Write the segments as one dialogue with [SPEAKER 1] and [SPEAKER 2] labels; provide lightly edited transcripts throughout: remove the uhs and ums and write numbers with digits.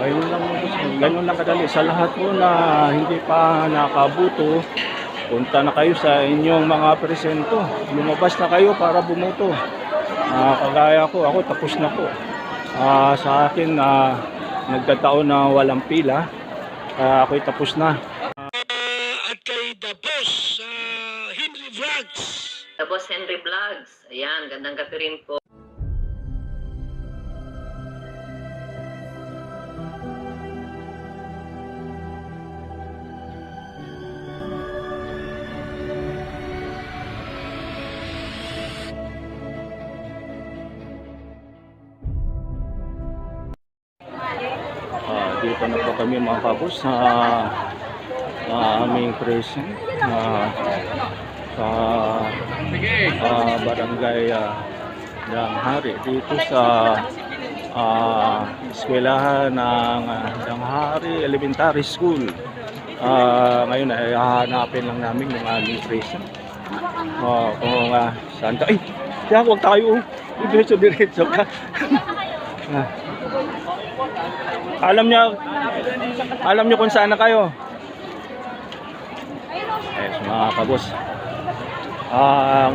[SPEAKER 1] Ganun lang kadali. Sa lahat po na hindi pa nakabuto, punta na kayo sa inyong mga presento. Lumabas na kayo para bumuto. Kagaya ko, ako tapos na po. Sa akin, nagkataon na walang pila. Ako'y tapos na.
[SPEAKER 2] At kay The Boss Henry Vlogs.
[SPEAKER 3] The Boss Henry Vlogs. Ayan, gandang gabi rin po.
[SPEAKER 1] Dito na po kami mga kapos sa aming present sa barangay Danghari dito sa eskwelahan ng Danghari Elementary School. Ngayon ay hahanapin lang namin yung aming present. Kung saan ka. Ay! Kaya huwag tayo. Diretso ka. Alam niyo kung saan na kayo. Yes, mga kabos.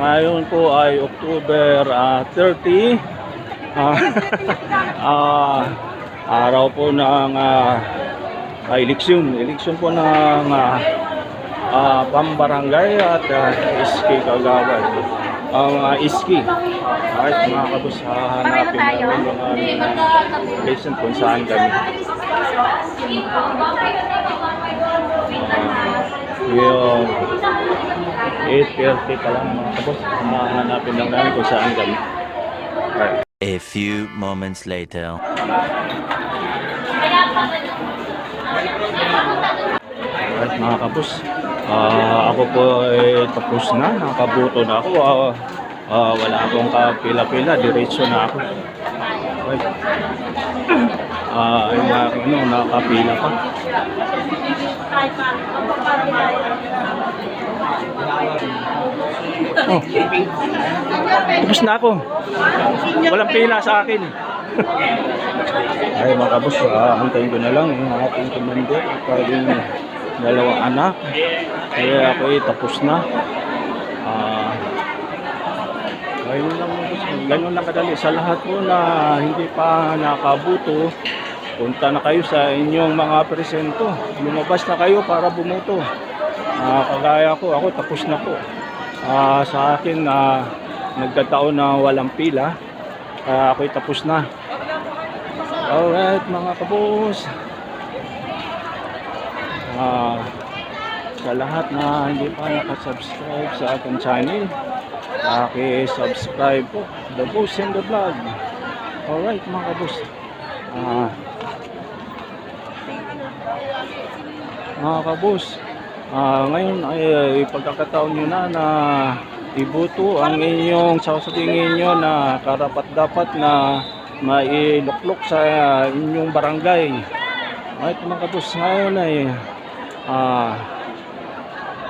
[SPEAKER 1] Ngayon po ay October 30. Araw po ng eleksyon po ng pambarangay at iski kagawad. Iski. Alright mga kabos, hahanapin namin yung lesson kung saan kami. Yung 8:30 pa lang mga kabos, hahanapin lang namin kung saan kami. Alright.
[SPEAKER 4] A few moments later.
[SPEAKER 1] Alright mga kabos, ako po ay tapos na, nakabuto na ako. Wala akong kapila-pila, diretso na ako. Yung nakapila pa. Tapos na ako. Walang pila sa akin. Ay mga kabos, antayin ko na lang yung ating commander at yung dalawang anak. Kaya ako ay tapos na. Ganun lang kadali. Sa lahat po na hindi pa nakabuto, punta na kayo sa inyong mga presento. Lumabas na kayo para bumuto. Kagaya ko, ako tapos na po. Sa akin, nagkataon na walang pila. Ako'y tapos na. Alright mga kabos. Sa lahat na hindi pa nakasubscribe sa aking channel, subscribe po, The Boss and the Vlog. Alright mga kabos, mga kabos, ngayon ay pagkakataon nyo na ibuto ang inyong sasatingin nyo na karapat-dapat na mailuklok sa inyong barangay. Alright mga kabos, ngayon ay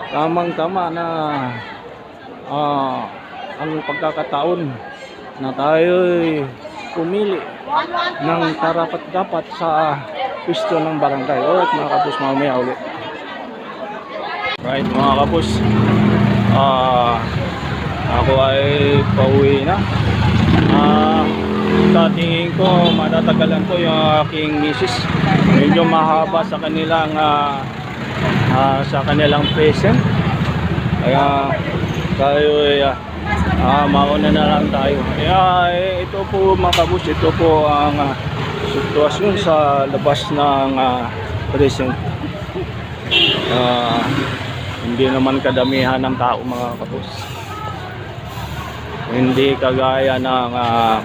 [SPEAKER 1] tamang-tama na ang pagkakataon na tayo'y pumili ng karapat-dapat sa pwesto ng barangay. Alright mga kapos, mamaya ulit. Right mga kapos, ako ay pauwi na. Sa tingin ko matatagalan ko yung aking misis. Medyo mahaba sa kanilang present. Kaya tayo ay mauna na lang tayo. Kaya ito po mga kabus, ito po ang sitwasyon sa labas ng present. Hindi naman kadamihan ng tao mga kabus. Hindi kagaya ng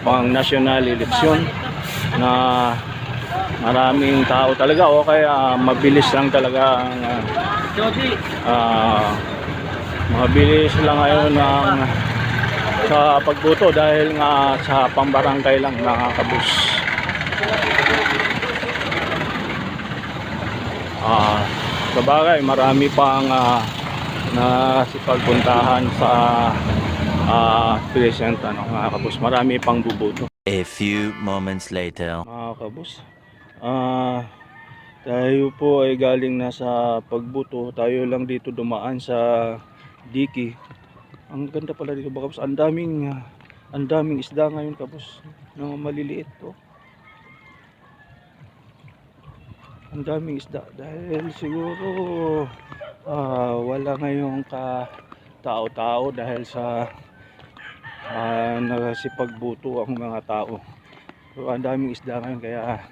[SPEAKER 1] pang national election na maraming tao talaga, o kaya mabilis lang talaga ang mabilis lang ngayon sa pagboto dahil nga sa pambarangay lang mga kabus. Sabagay marami pang nasipagpuntahan sa present mga kabus, marami pang buboto.
[SPEAKER 4] A few moments later.
[SPEAKER 1] Mga kabus, Tayo po ay galing na sa pagbuto. Tayo lang dito dumaan sa Diki. Ang ganda pala dito baka ang daming isda ngayon kapos ng maliliit to. Ang daming isda dahil siguro wala ngayong tao-tao dahil sa nagsipagbuto ang mga tao. So, ang daming isda ngayon kaya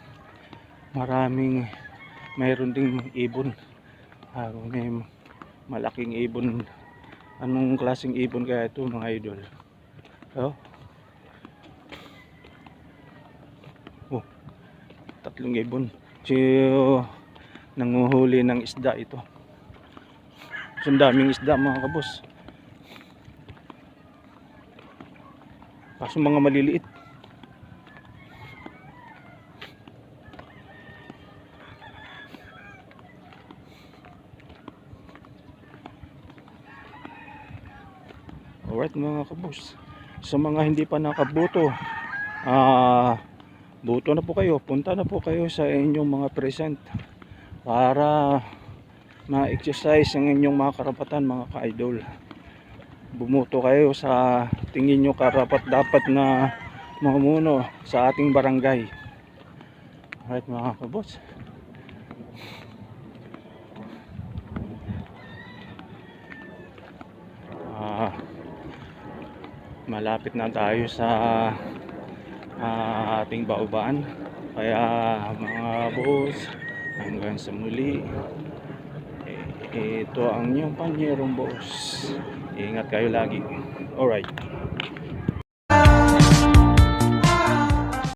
[SPEAKER 1] mayroon ding ibon. May malaking ibon. Anong klaseng ibon kaya ito mga idol? Tatlong ibon. So, nanguhuli ng isda ito. So, ang daming isda mga kabos. Kaso mga maliliit. Alright mga kabos, sa mga hindi pa nakabuto, buto na po kayo, punta na po kayo sa inyong mga present para ma-exercise ang inyong mga karapatan mga ka-idol. Bumuto kayo sa tingin nyo karapat dapat na mamuno sa ating barangay. Alright mga kabos, malapit na tayo sa ating baubaan. Kaya mga boss, hanggang sa muli, ito ang inyong panyerong boss. Ingat kayo lagi. Alright.